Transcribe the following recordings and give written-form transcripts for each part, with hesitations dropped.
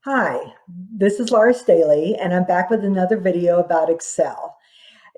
Hi, this is Laura Staley, and I'm back with another video about Excel.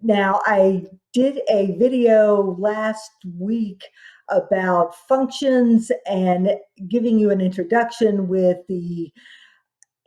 Now, I did a video last week about functions and giving you an introduction with the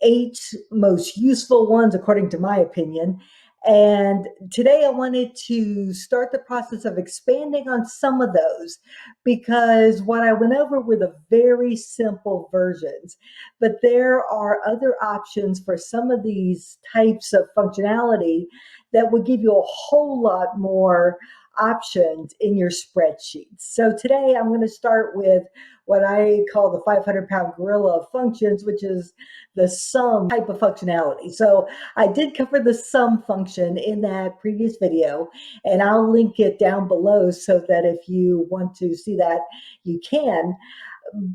8 most useful ones, according to my opinion. And today I wanted to start the process of expanding on some of those because what I went over were the very simple versions. But there are other options for some of these types of functionality that would give you a whole lot more options in your spreadsheets. So today I'm going to start with what I call the 500-pound gorilla of functions, which is the sum type of functionality. So I did cover the sum function in that previous video, and I'll link it down below so that if you want to see that, you can.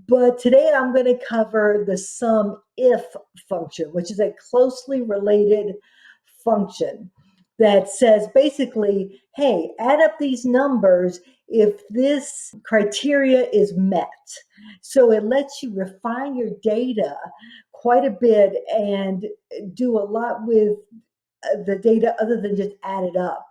But today I'm going to cover the sum if function, which is a closely related function that says basically, hey, add up these numbers if this criteria is met. So it lets you refine your data quite a bit and do a lot with the data other than just add it up.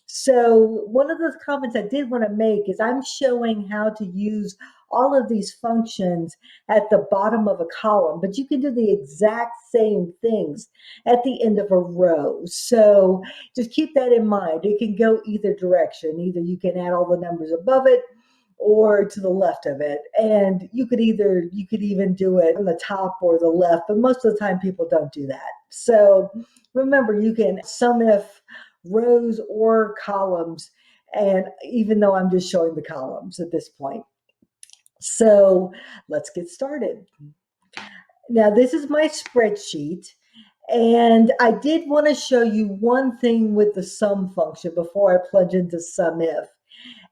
So one of the comments I did want to make is I'm showing how to use all of these functions at the bottom of a column, but you can do the exact same things at the end of a row. So just keep that in mind. It can go either direction. Either you can add all the numbers above it or to the left of it. And you could even do it on the top or the left, but most of the time people don't do that. So remember, you can sum if rows or columns, and even though I'm just showing the columns at this point. So let's get started. Now this is my spreadsheet, and I did want to show you one thing with the sum function before I plunge into SUMIF,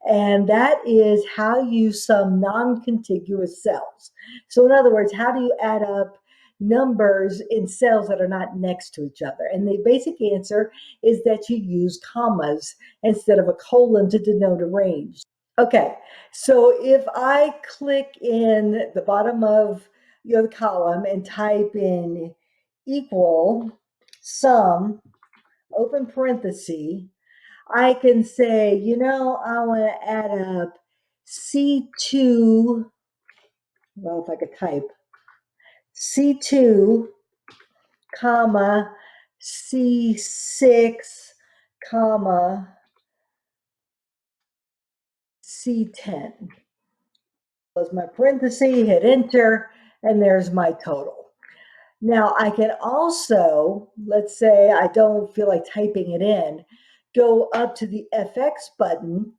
and that is how you sum non-contiguous cells. So in other words, how do you add up numbers in cells that are not next to each other? And the basic answer is that you use commas instead of a colon to denote a range. Okay, so if I click in the bottom of the column and type in equal sum, open parenthesis, I can say, I want to add up C2, well, if I could type, C2, comma, C6, comma, C10. Close my parenthesis, hit enter, and there's my total. Now I can also, let's say I don't feel like typing it in, go up to the FX button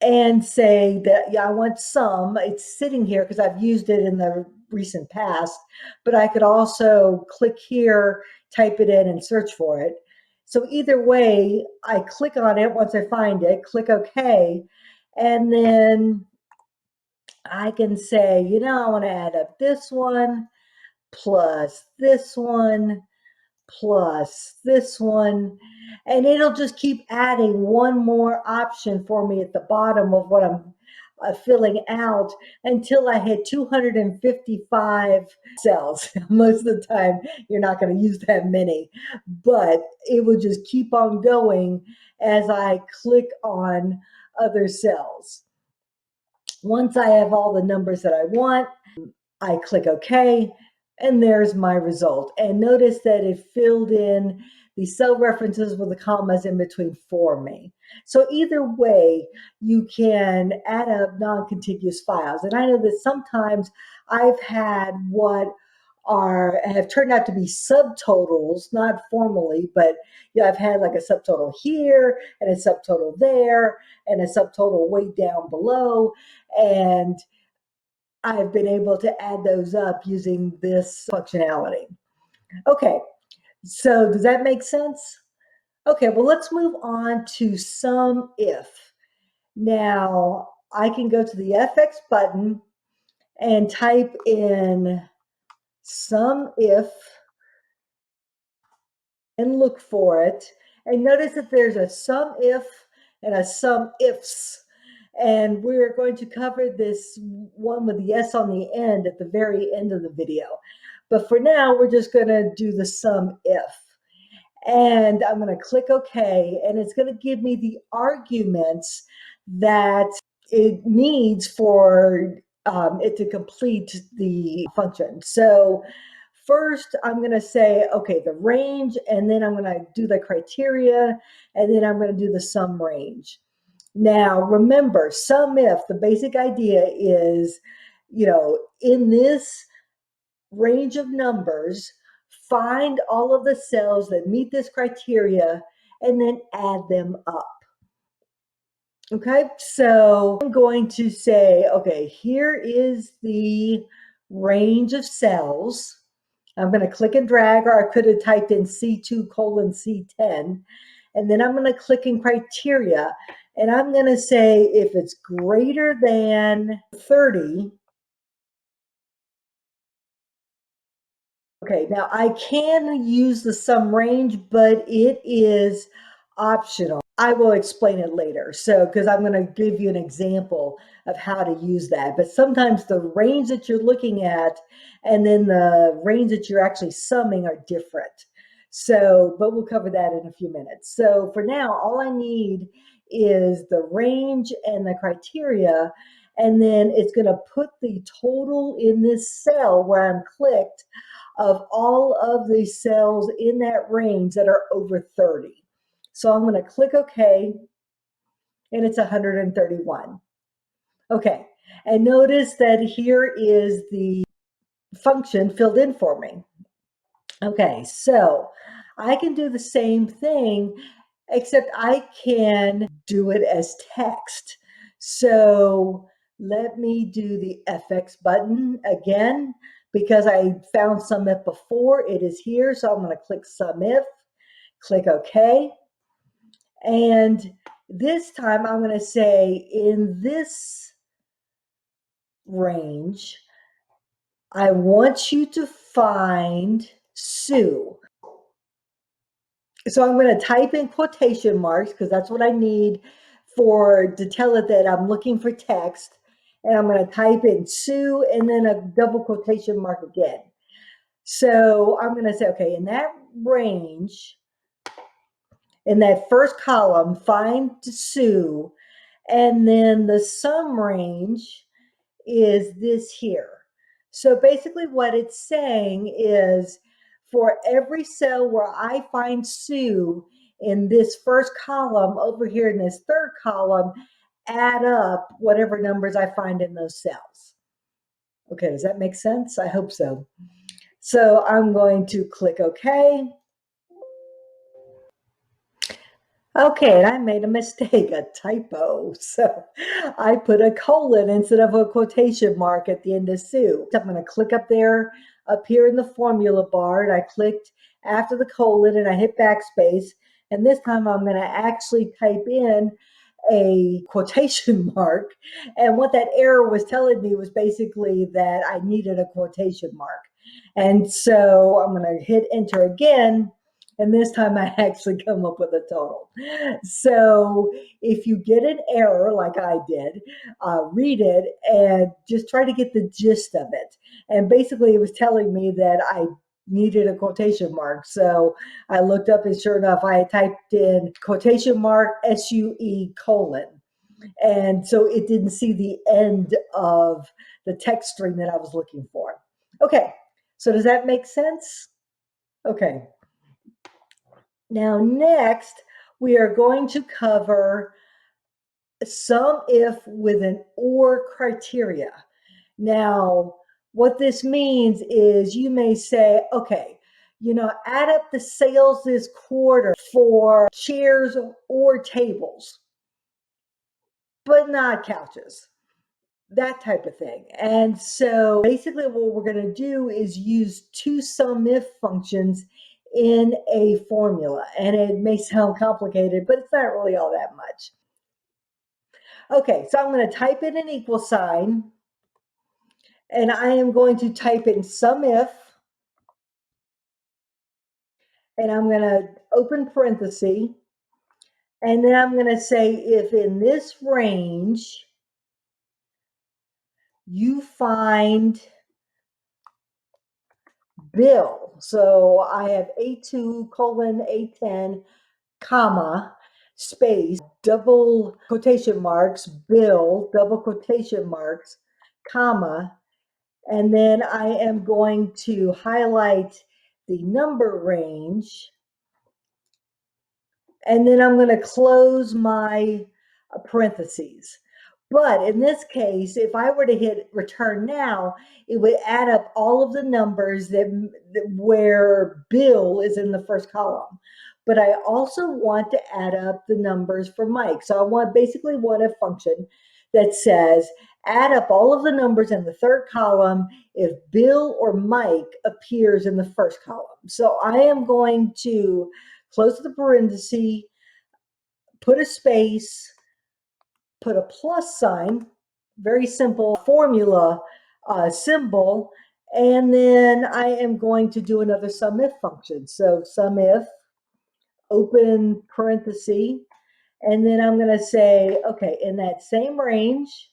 and say that, yeah, I want sum. It's sitting here because I've used it in the recent past, but I could also click here, type it in, and search for it. So either way, I click on it once I find it, click OK, and then I can say, I want to add up this one plus this one plus this one, and it'll just keep adding one more option for me at the bottom of what I'm filling out until I hit 255 cells. Most of the time, you're not going to use that many, but it will just keep on going as I click on other cells. Once I have all the numbers that I want, I click OK, and there's my result. And notice that it filled in the cell references with the commas in between for me. So either way, you can add up non-contiguous files. And I know that sometimes I've had what have turned out to be subtotals, not formally, but I've had like a subtotal here and a subtotal there and a subtotal way down below. And I've been able to add those up using this functionality. Okay, so does that make sense? Okay, well, let's move on to SUMIF. Now, I can go to the FX button and type in SUMIF and look for it. And notice that there's a SUMIF and a SUMIFS. And we're going to cover this one with the S on the end at the very end of the video. But for now, we're just going to do the sum if. And I'm going to click OK, and it's going to give me the arguments that it needs for it to complete the function. So first, I'm going to say, okay, the range, and then I'm going to do the criteria, and then I'm going to do the sum range. Now, remember, SUMIF, the basic idea is, in this range of numbers, find all of the cells that meet this criteria, and then add them up. Okay, so I'm going to say, okay, here is the range of cells. I'm going to click and drag, or I could have typed in C2 colon C10. And then I'm going to click in criteria, and I'm going to say if it's greater than 30. Okay, now I can use the sum range, but it is optional. I will explain it later. So, because I'm going to give you an example of how to use that. But sometimes the range that you're looking at and then the range that you're actually summing are different. So, but we'll cover that in a few minutes. So for now, all I need is the range and the criteria, and then it's going to put the total in this cell where I'm clicked of all of the cells in that range that are over 30. So I'm going to click OK, and it's 131. Okay, and notice that here is the function filled in for me. Okay, so I can do the same thing, except I can do it as text. So let me do the FX button again, because I found SUMIF before. It is here, so I'm going to click SUMIF, click OK. And this time I'm going to say in this range, I want you to find Sue. So I'm going to type in quotation marks because that's what I need to tell it that I'm looking for text. And I'm going to type in Sue and then a double quotation mark again. So I'm going to say, okay, in that range, in that first column, find Sue. And then the sum range is this here. So basically what it's saying is for every cell where I find Sue in this first column over here in this third column, add up whatever numbers I find in those cells. Okay, does that make sense? I hope so. So I'm going to click OK. Okay, and I made a mistake, a typo. So I put a colon instead of a quotation mark at the end of Sue. I'm going to click up there, up here in the formula bar, and I clicked after the colon and I hit backspace. And this time I'm going to actually type in a quotation mark. And what that error was telling me was basically that I needed a quotation mark. And so I'm going to hit enter again. And this time I actually come up with a total. So if you get an error like I did, read it and just try to get the gist of it. And basically it was telling me that I needed a quotation mark. So I looked up and sure enough, I typed in quotation mark SUE colon. And so it didn't see the end of the text string that I was looking for. Okay, so does that make sense? Okay. Now, next, we are going to cover SUMIF with an OR criteria. Now, what this means is you may say, okay, add up the sales this quarter for chairs or tables, but not couches, that type of thing. And so basically what we're going to do is use two SUMIF functions in a formula. And it may sound complicated, but it's not really all that much. Okay, so I'm going to type in an equal sign, and I am going to type in SUMIF, and I'm going to open parenthesis, and then I'm going to say if in this range, you find Bill. So I have A2 colon A10 comma space double quotation marks Bill double quotation marks comma, and then I am going to highlight the number range, and then I'm going to close my parentheses. But in this case, if I were to hit return now, it would add up all of the numbers that where Bill is in the first column. But I also want to add up the numbers for Mike. So I basically want a function that says add up all of the numbers in the third column if Bill or Mike appears in the first column. So I am going to close the parenthesis, put a space, put a plus sign, very simple formula symbol, and then I am going to do another SUMIF function. So SUMIF, open parenthesis, and then I'm going to say, okay, in that same range,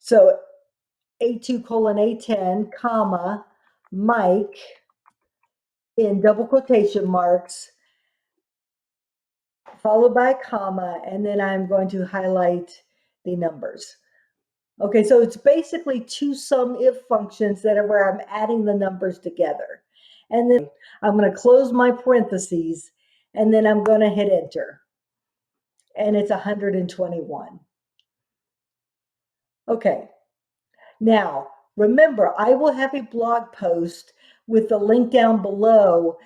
so A2 colon A10 comma Mike in double quotation marks, followed by a comma, and then I'm going to highlight the numbers. Okay, so it's basically two SUMIF functions that are where I'm adding the numbers together. And then I'm going to close my parentheses, and then I'm going to hit enter. And it's 121. Okay, now remember, I will have a blog post with the link down below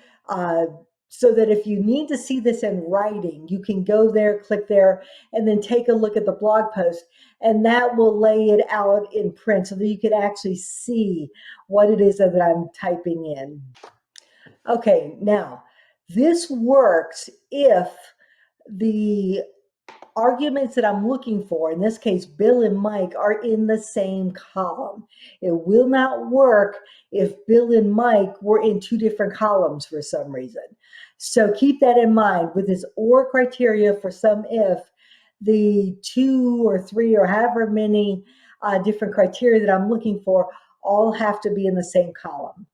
so that if you need to see this in writing, you can go there, click there, and then take a look at the blog post, and that will lay it out in print so that you can actually see what it is that I'm typing in. Okay, now this works if the arguments that I'm looking for, in this case, Bill and Mike, are in the same column. It will not work if Bill and Mike were in two different columns for some reason. So keep that in mind. With this OR criteria for SUMIF, the 2 or 3 or however many different criteria that I'm looking for all have to be in the same column.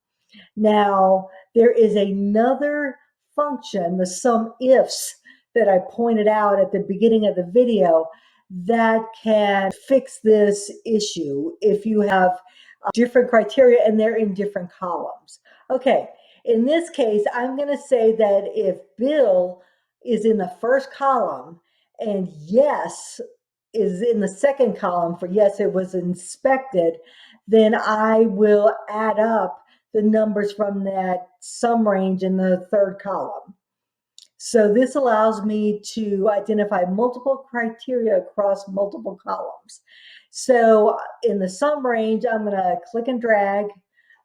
Now, there is another function, the SUMIFS, that I pointed out at the beginning of the video that can fix this issue if you have different criteria and they're in different columns. Okay, in this case, I'm going to say that if Bill is in the first column and yes is in the second column for yes, it was inspected, then I will add up the numbers from that sum range in the third column. So this allows me to identify multiple criteria across multiple columns. So in the sum range, I'm going to click and drag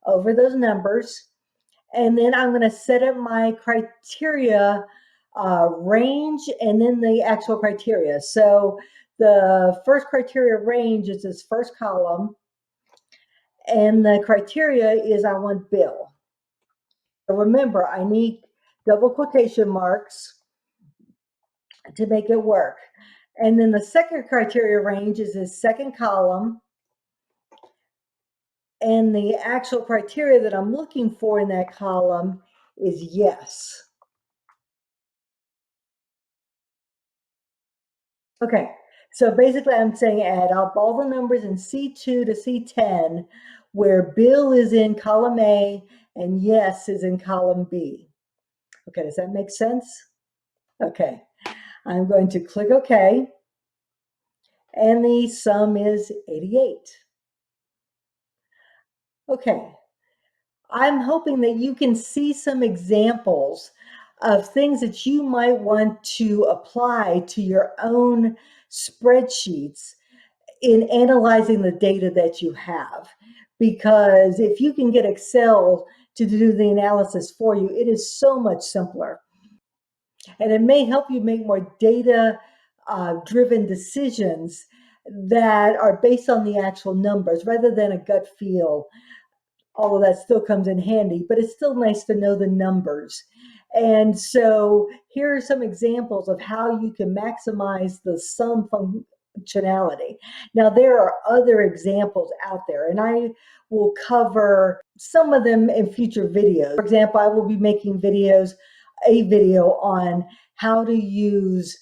over those numbers, and then I'm going to set up my criteria range and then the actual criteria. So the first criteria range is this first column, and the criteria is I want Bill. So remember, I need double quotation marks to make it work. And then the second criteria range is this second column. And the actual criteria that I'm looking for in that column is yes. Okay, so basically I'm saying add up all the numbers in C2 to C10 where Bill is in column A and yes is in column B. Okay, does that make sense? Okay, I'm going to click OK. And the sum is 88. Okay, I'm hoping that you can see some examples of things that you might want to apply to your own spreadsheets in analyzing the data that you have. Because if you can get Excel to do the analysis for you, it is so much simpler. And it may help you make more data-driven decisions that are based on the actual numbers rather than a gut feel. All of that still comes in handy, but it's still nice to know the numbers. And so here are some examples of how you can maximize the functionality. Now, there are other examples out there, and I will cover some of them in future videos. For example, I will be making a video on how to use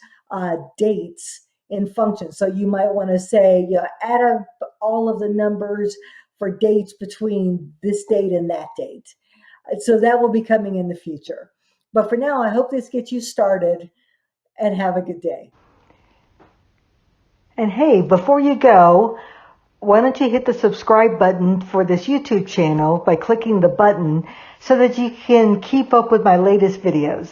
dates in functions. So you might want to say, add up all of the numbers for dates between this date and that date. So that will be coming in the future. But for now, I hope this gets you started, and have a good day. And hey, before you go, why don't you hit the subscribe button for this YouTube channel by clicking the button so that you can keep up with my latest videos.